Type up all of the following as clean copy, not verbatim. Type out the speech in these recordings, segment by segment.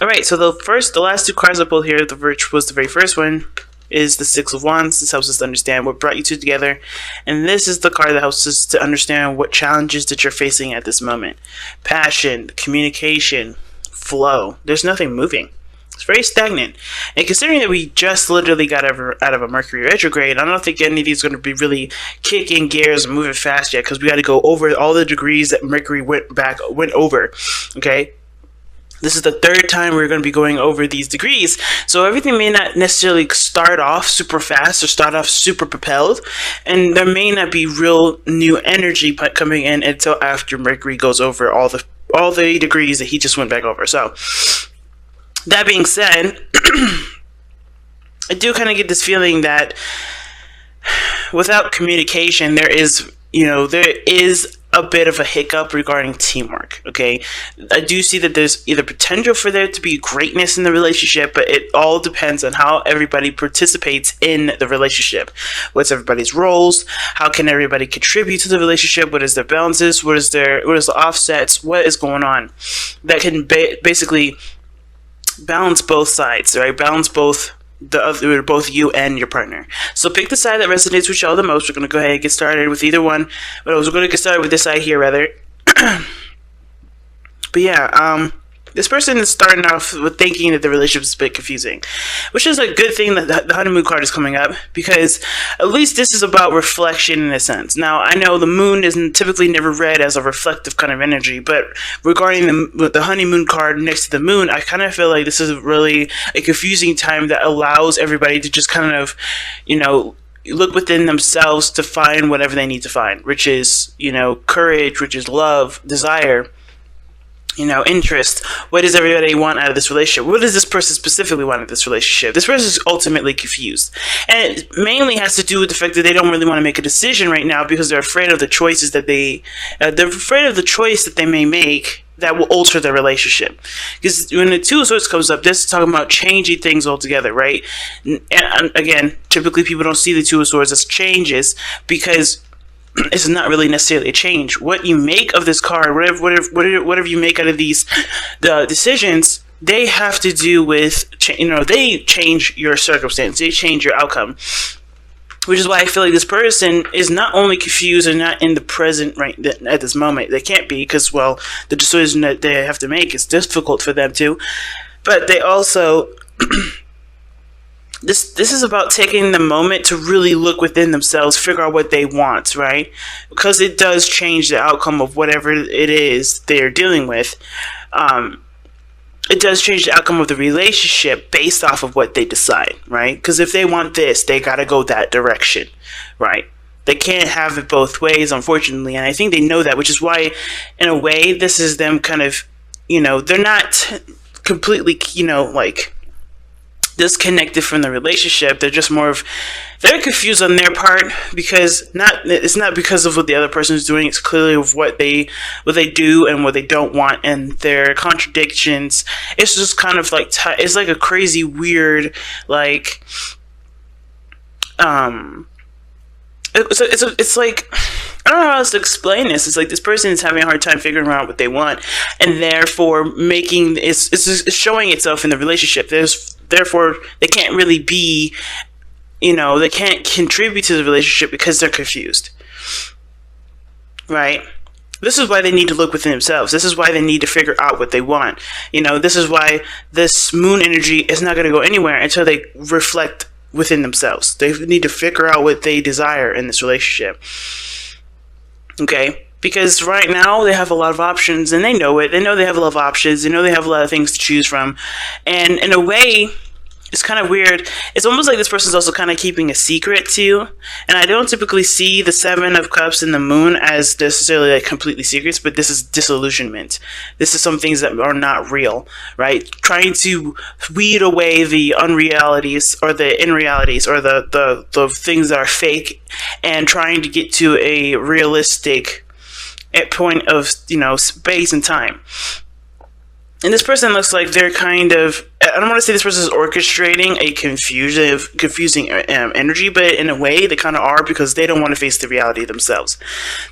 All right, so the last two cards I pulled here, which was the very first one, is the Six of Wands. This helps us to understand what brought you two together, and this is the card that helps us to understand what challenges that you're facing at this moment. Passion, communication, flow. There's nothing moving. It's very stagnant. And considering that we just literally got out of a Mercury retrograde, I don't think any of these are going to be really kicking gears and moving fast yet, because we got to go over all the degrees that Mercury went over. Okay? This is the third time we're going to be going over these degrees, so everything may not necessarily start off super fast or start off super propelled, and there may not be real new energy coming in until after Mercury goes over all the degrees that he just went back over. So, that being said, I do kind of get this feeling that without communication, there is a bit of a hiccup regarding teamwork, okay? I do see that there's either potential for there to be greatness in the relationship, but it all depends on how everybody participates in the relationship. What's everybody's roles? How can everybody contribute to the relationship? What is their balances? What is the offsets? What is going on that can basically balance both sides, right? Balance both you and your partner. So pick the side that resonates with y'all the most. We're going to go ahead and get started with either one. But we're going to get started with this side here, rather. But yeah, this person is starting off with thinking that the relationship is a bit confusing, which is a good thing that the honeymoon card is coming up, because at least this is about reflection in a sense. Now, I know the moon is typically never read as a reflective kind of energy, but regarding the honeymoon card next to the moon, I kind of feel like this is really a confusing time that allows everybody to just kind of, look within themselves to find whatever they need to find, which is, courage, which is love, desire, interest. What does everybody want out of this relationship? What does this person specifically want out of this relationship? This person is ultimately confused. And it mainly has to do with the fact that they don't really want to make a decision right now because they're afraid of the choices that they're afraid of the choice that they may make that will alter their relationship. Because when the Two of Swords comes up, this is talking about changing things altogether, right? And again, typically people don't see the Two of Swords as changes because it's not really necessarily a change. What you make of this card, whatever you make out of the decisions, they have to do with, they change your circumstance, they change your outcome. Which is why I feel like this person is not only confused and not in the present right at this moment. They can't be because, well, the decision that they have to make is difficult for them to. But they also... This is about taking the moment to really look within themselves, figure out what they want, right? Because it does change the outcome of whatever it is they're dealing with. It does change the outcome of the relationship based off of what they decide, right? Because if they want this, they got to go that direction, right? They can't have it both ways, unfortunately, and I think they know that, which is why, in a way, this is them kind of, they're not completely, disconnected from the relationship. They're just they're confused on their part because it's not because of what the other person is doing. It's clearly of what they do and what they don't want and their contradictions. It's just kind of like it's like a crazy weird it's like, I don't know how else to explain this. It's like this person is having a hard time figuring out what they want, and therefore it's showing itself in the relationship. Therefore, they can't really be, they can't contribute to the relationship because they're confused, right? This is why they need to look within themselves. This is why they need to figure out what they want. This is why this moon energy is not going to go anywhere until they reflect within themselves. They need to figure out what they desire in this relationship. Okay? Because right now they have a lot of options and they know it. They know they have a lot of options. They know they have a lot of things to choose from. And in a way, it's kind of weird. It's almost like this person's also kind of keeping a secret too. And I don't typically see the Seven of Cups and the Moon as necessarily completely secrets, but this is disillusionment. This is some things that are not real, right? Trying to weed away the unrealities or the unrealities or the things that are fake and trying to get to a realistic point of, space and time. And this person looks like they're kind of I don't want to say this person is orchestrating a confusing energy, but in a way they kind of are, because they don't want to face the reality themselves.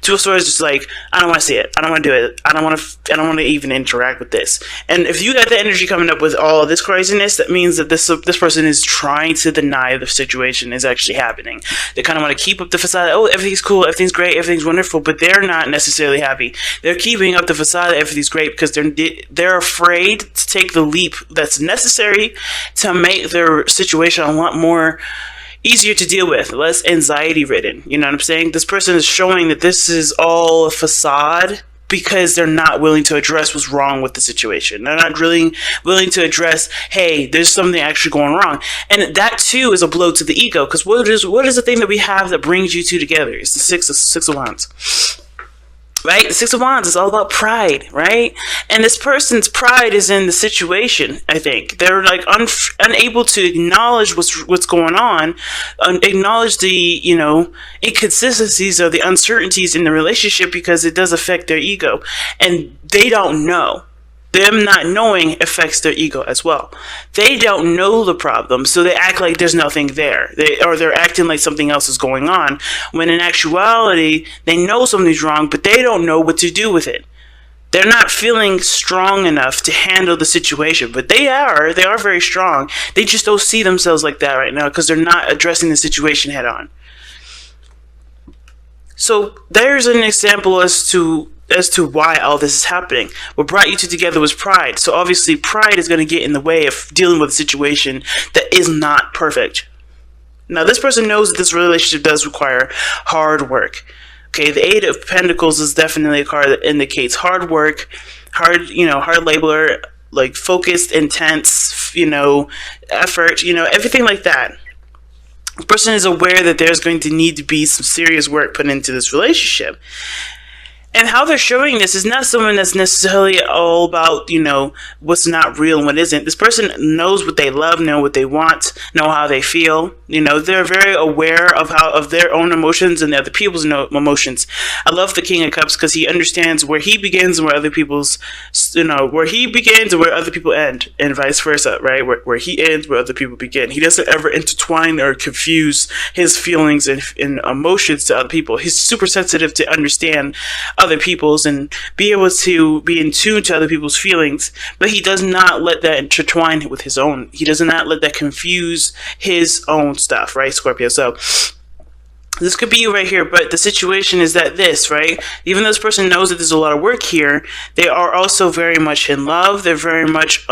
Two of Swords is just like, I don't want to see it. I don't want to do it. I don't want to even interact with this. And if you got the energy coming up with all of this craziness, that means that this person is trying to deny the situation is actually happening. They kind of want to keep up the facade. Oh, everything's cool, everything's great, everything's wonderful, but they're not necessarily happy. They're keeping up the facade. Everything's great because they're afraid to take the leap that's necessary to make their situation a lot more easier to deal with, less anxiety ridden. You know what I'm saying? This person is showing that this is all a facade because they're not willing to address what's wrong with the situation. They're not really willing to address, hey, there's something actually going wrong. And that too is a blow to the ego, because what is the thing that we have that brings you two together? It's the Six of Wands. Right? The Six of Wands is all about pride, right? And this person's pride is in the situation, I think. They're like unable to acknowledge what's going on, acknowledge the, inconsistencies or the uncertainties in the relationship, because it does affect their ego. And they don't know. Them not knowing affects their ego as well. They don't know the problem, so they act like there's nothing there. They're acting like something else is going on, when in actuality, they know something's wrong, but they don't know what to do with it. They're not feeling strong enough to handle the situation, but they are very strong. They just don't see themselves like that right now, because they're not addressing the situation head on. So there's an example as to why all this is happening. What brought you two together was pride. So obviously pride is going to get in the way of dealing with a situation that is not perfect. Now this person knows that this relationship does require hard work. Okay, the Eight of Pentacles is definitely a card that indicates hard work, hard labor, like focused, intense, effort, everything like that. The person is aware that there's going to need to be some serious work put into this relationship. And how they're showing this is not someone that's necessarily all about, what's not real and what isn't. This person knows what they love, know what they want, know how they feel. They're very aware of their own emotions and the other people's emotions. I love the King of Cups because he understands where he begins and where other people's, where he begins and where other people end, and vice versa, right? Where he ends, where other people begin. He doesn't ever intertwine or confuse his feelings and emotions to other people. He's super sensitive to understand other people's and be able to be in tune to other people's feelings, but he does not let that intertwine with his own. He does not let that confuse his own stuff, right, Scorpio? So this could be you right here, but the situation is that right? Even though this person knows that there's a lot of work here, they are also very much in love. They're very much,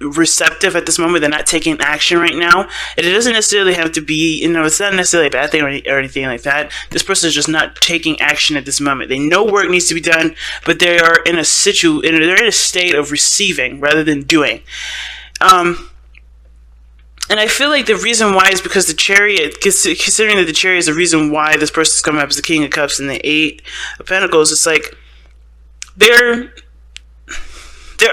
receptive at this moment. They're not taking action right now. And it doesn't necessarily have to be, it's not necessarily a bad thing or anything like that. This person is just not taking action at this moment. They know work needs to be done, but they are in a state of receiving rather than doing. And I feel like the reason why is because the Chariot, considering that the Chariot is the reason why this person is coming up as the King of Cups and the Eight of Pentacles, it's like they're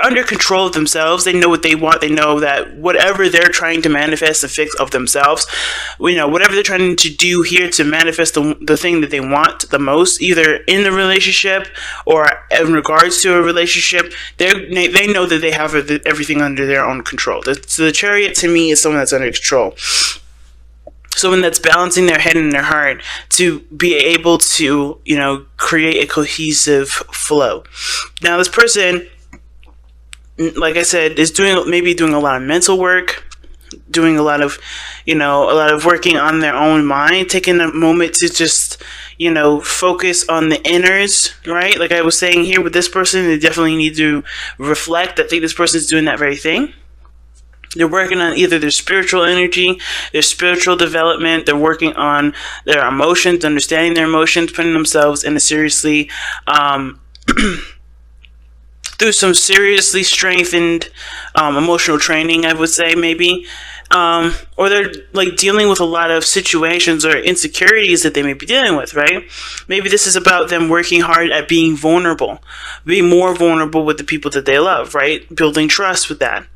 under control of themselves. They know what they want. They know that whatever they're trying to manifest and fix of themselves, whatever they're trying to do here to manifest the thing that they want the most, either in the relationship or in regards to a relationship, they know that they have everything under their own control. So the Chariot to me is someone that's under control. Someone that's balancing their head and their heart to be able to, create a cohesive flow. Now this person, like I said, is doing a lot of mental work, doing a lot of working on their own mind, taking a moment to just, focus on the inners, right? Like I was saying here with this person, they definitely need to reflect. I think this person is doing that very thing. They're working on either their spiritual energy, their spiritual development. They're working on their emotions, understanding their emotions, putting themselves in a seriously, through some seriously strengthened emotional training, I would say, maybe. Or they're like dealing with a lot of situations or insecurities that they may be dealing with, right? Maybe this is about them working hard at being vulnerable, being more vulnerable with the people that they love, right? Building trust with that.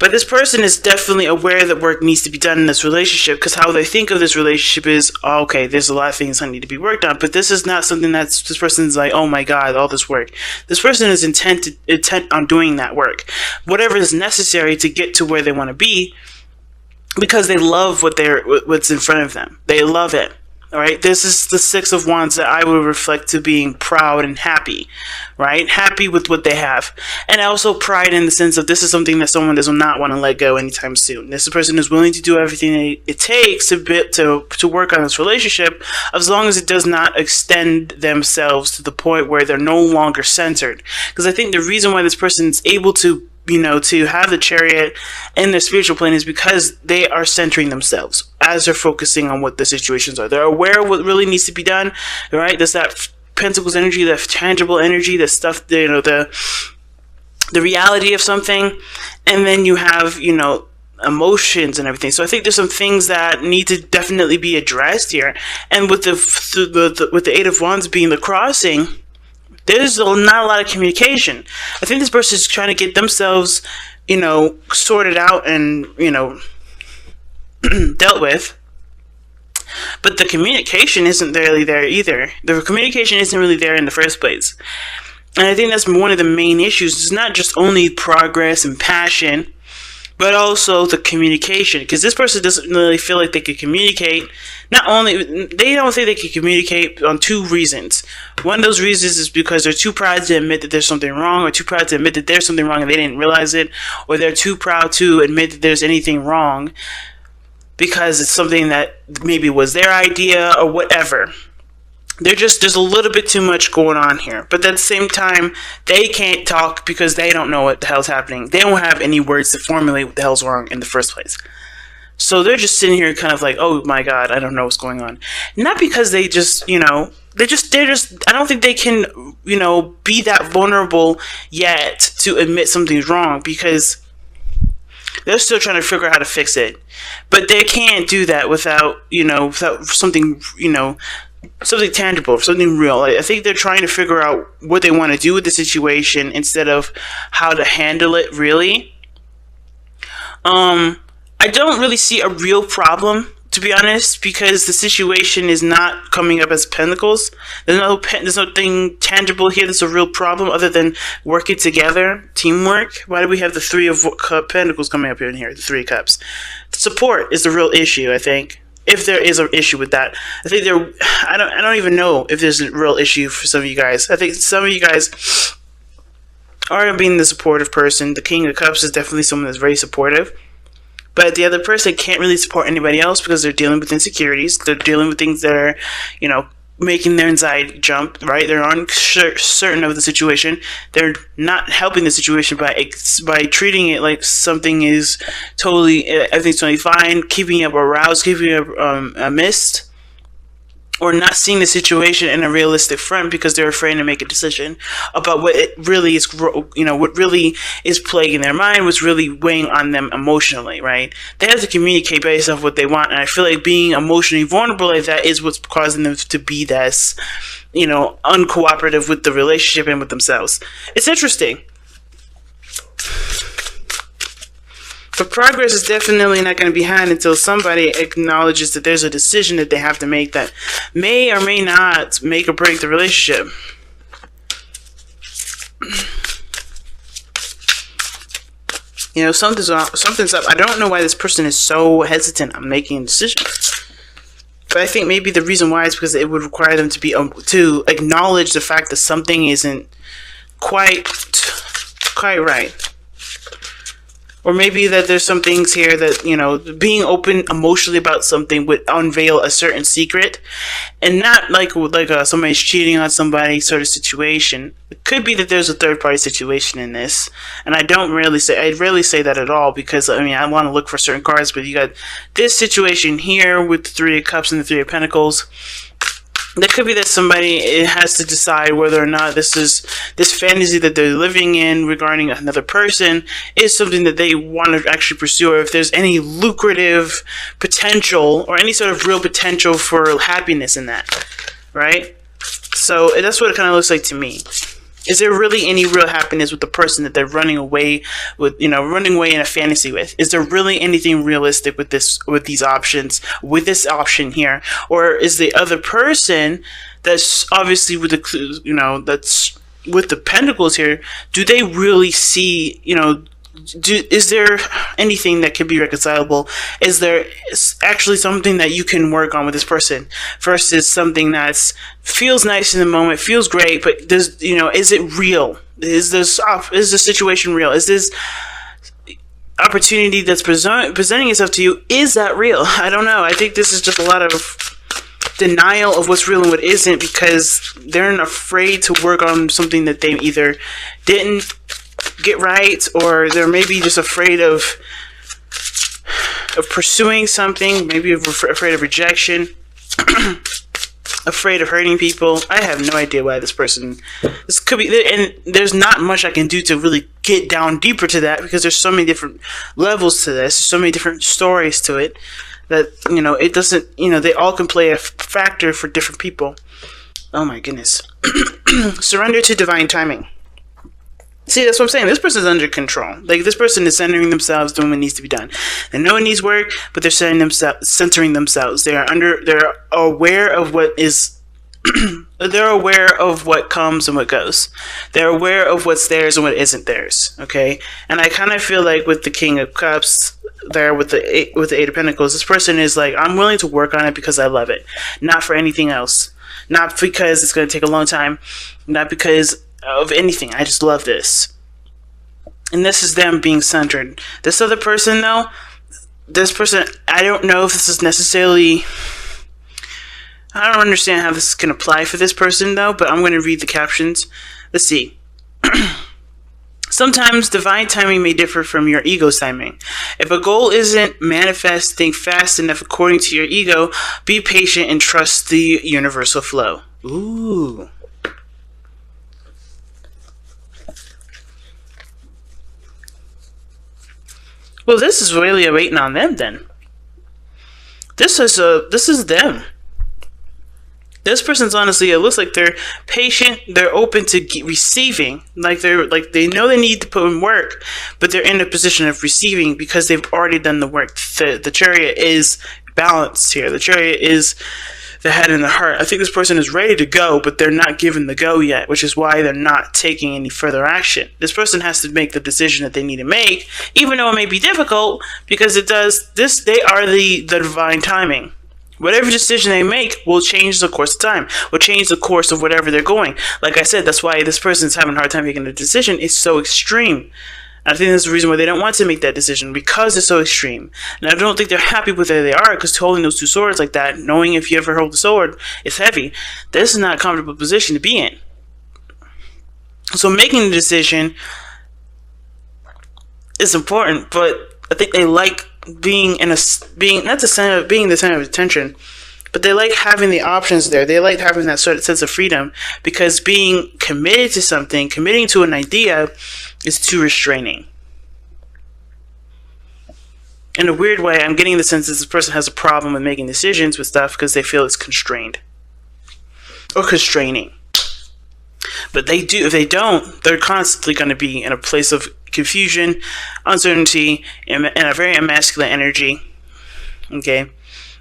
But this person is definitely aware that work needs to be done in this relationship, because how they think of this relationship is, oh, okay, there's a lot of things I need to be worked on. But this is not something that's, this person's like, oh my God, all this work. This person is intent on doing that work, whatever is necessary to get to where they want to be, because they love what's in front of them. They love it. All right, this is the Six of Wands that I would reflect to being proud and happy, right? Happy with what they have. And also pride in the sense of this is something that someone does not want to let go anytime soon. This person is willing to do everything it takes to work on this relationship, as long as it does not extend themselves to the point where they're no longer centered. Because I think the reason why this person is able to to have the Chariot in their spiritual plane is because they are centering themselves as they're focusing on what the situations are. They're aware of what really needs to be done, right? There's that Pentacles energy, that tangible energy, the stuff, the reality of something, and then you have, emotions and everything. So I think there's some things that need to definitely be addressed here. And with the Eight of Wands being the crossing, there's not a lot of communication. I think this person is trying to get themselves, sorted out and, dealt with. But the communication isn't really there either. The communication isn't really there in the first place. And I think that's one of the main issues. It's not just only progress and passion, but also the communication. Because this person doesn't really feel like they could communicate. They don't think they can communicate on two reasons. One of those reasons is because they're too proud to admit that there's something wrong, or too proud to admit that there's something wrong and they didn't realize it, or they're too proud to admit that there's anything wrong because it's something that maybe was their idea or whatever. There's a little bit too much going on here. But at the same time, they can't talk because they don't know what the hell's happening. They don't have any words to formulate what the hell's wrong in the first place. So they're just sitting here kind of like, oh my God, I don't know what's going on. Not because they just, I don't think they can, be that vulnerable yet to admit something's wrong, because they're still trying to figure out how to fix it. But they can't do that without something, something tangible, something real. I think they're trying to figure out what they want to do with the situation instead of how to handle it, really. I don't really see a real problem, to be honest, because the situation is not coming up as Pentacles. There's nothing tangible here that's a real problem other than working together, teamwork. Why do we have the Three of Pentacles coming up in here, the Three of Cups? Support is the real issue, I think. If there is an issue with that, I don't even know if there's a real issue for some of you guys. I think some of you guys are being the supportive person. The King of Cups is definitely someone that's very supportive. But the other person can't really support anybody else because they're dealing with insecurities. They're dealing with things that are, making their anxiety jump, right? They're uncertain of the situation. They're not helping the situation by treating it like something is everything's totally fine, keeping up aroused, keeping up a mist, or not seeing the situation in a realistic front because they're afraid to make a decision about what it really is, what really is plaguing their mind, what's really weighing on them emotionally, right? They have to communicate based off what they want, and I feel like being emotionally vulnerable like that is what's causing them to be this, uncooperative with the relationship and with themselves. It's interesting. But progress is definitely not going to be had until somebody acknowledges that there's a decision that they have to make that may or may not make or break the relationship. Something's up. I don't know why this person is so hesitant on making a decision. But I think maybe the reason why is because it would require them to acknowledge the fact that something isn't quite right. Or maybe that there's some things here that, being open emotionally about something would unveil a certain secret, and not like somebody's cheating on somebody sort of situation. It could be that there's a third party situation in this, and I rarely say that at all, because I want to look for certain cards, but you got this situation here with the Three of Cups and the Three of Pentacles. There could be that somebody has to decide whether or not this fantasy that they're living in regarding another person is something that they want to actually pursue, or if there's any lucrative potential or any sort of real potential for happiness in that, right? So that's what it kind of looks like to me. Is there really any real happiness with the person that they're running away with, running away in a fantasy with? Is there really anything realistic with these options, with this option here? Or is the other person that's obviously with the, that's with the pentacles here, do they really see, is there anything that can be reconcilable? Is there actually something that you can work on with this person versus something that feels nice in the moment, feels great, but there's, is it real? Is the situation real? Is this opportunity that's presenting itself to you, is that real? I don't know. I think this is just a lot of denial of what's real and what isn't, because they're afraid to work on something that they either didn't get right, or they're maybe just afraid of pursuing something, maybe afraid of rejection, afraid of hurting people. I have no idea why this could be, and there's not much I can do to really get down deeper to that, because there's so many different levels to this, so many different stories to it, that, it doesn't, they all can play a factor for different people. Oh my goodness. Surrender to divine timing. See, that's what I'm saying. This person's under control. Like, this person is centering themselves, doing what needs to be done. They know it needs work, but they're centering themselves. They're aware of what is. They're aware of what comes and what goes. They're aware of what's theirs and what isn't theirs. Okay, and I kind of feel like with the King of Cups there, with the Eight of Pentacles, this person is like, I'm willing to work on it because I love it, not for anything else, not because it's going to take a long time, not because of anything. I just love this. And this is them being centered. This other person, though, I don't know if this is necessarily, I don't understand how this can apply for this person, though, but I'm going to read the captions. Let's see. Sometimes divine timing may differ from your ego's timing. If a goal isn't manifesting fast enough according to your ego, be patient and trust the universal flow. Ooh. Well, this is really waiting on them then. This is them. This person's honestly, it looks like they're patient, they're open to receiving, they know they need to put in work, but they're in a position of receiving because they've already done the work. The Chariot is balanced here. The Chariot is the head and the heart. I think this person is ready to go, but they're not given the go yet, which is why they're not taking any further action. This person has to make the decision that they need to make, even though it may be difficult, because they are the divine timing. Whatever decision they make will change the course of time, will change the course of whatever they're going. Like I said, that's why this person's having a hard time making a decision. It's so extreme. I think that's the reason why they don't want to make that decision, because it's so extreme. And I don't think they're happy with where they are, because holding those two swords like that, knowing if you ever hold the sword, it's heavy. This is not a comfortable position to be in. So making the decision is important, but I think they like being the center of attention, but they like having the options there. They like having that sort of sense of freedom, because being committed to something, committing to an idea, is too restraining. In a weird way, I'm getting the sense that this person has a problem with making decisions with stuff because they feel it's constrained or constraining. But they do. If they don't, they're constantly going to be in a place of confusion, uncertainty, and a very masculine energy. Okay, I'm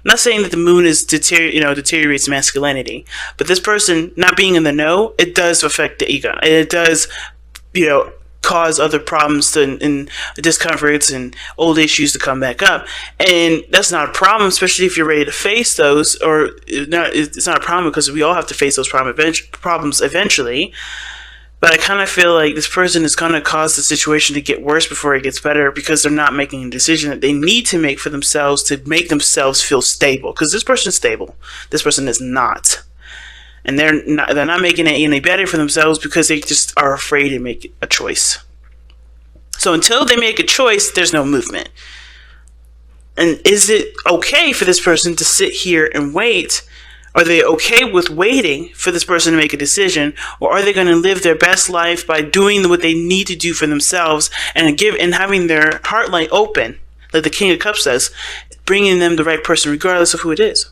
not saying that the moon is deteriorates masculinity, but this person not being in the know, it does affect the ego. It does, cause other problems and discomforts and old issues to come back up, and that's not a problem, especially if you're ready to face those. Or it's not a problem because we all have to face those problems eventually. But I kind of feel like this person is going to cause the situation to get worse before it gets better, because they're not making a decision that they need to make for themselves to make themselves feel stable. Because this person's stable, this person is not. And they're not making it any better for themselves because they just are afraid to make a choice. So until they make a choice, there's no movement. And is it okay for this person to sit here and wait? Are they okay with waiting for this person to make a decision? Or are they going to live their best life by doing what they need to do for themselves and having their heart light open, like the King of Cups says, bringing them the right person regardless of who it is?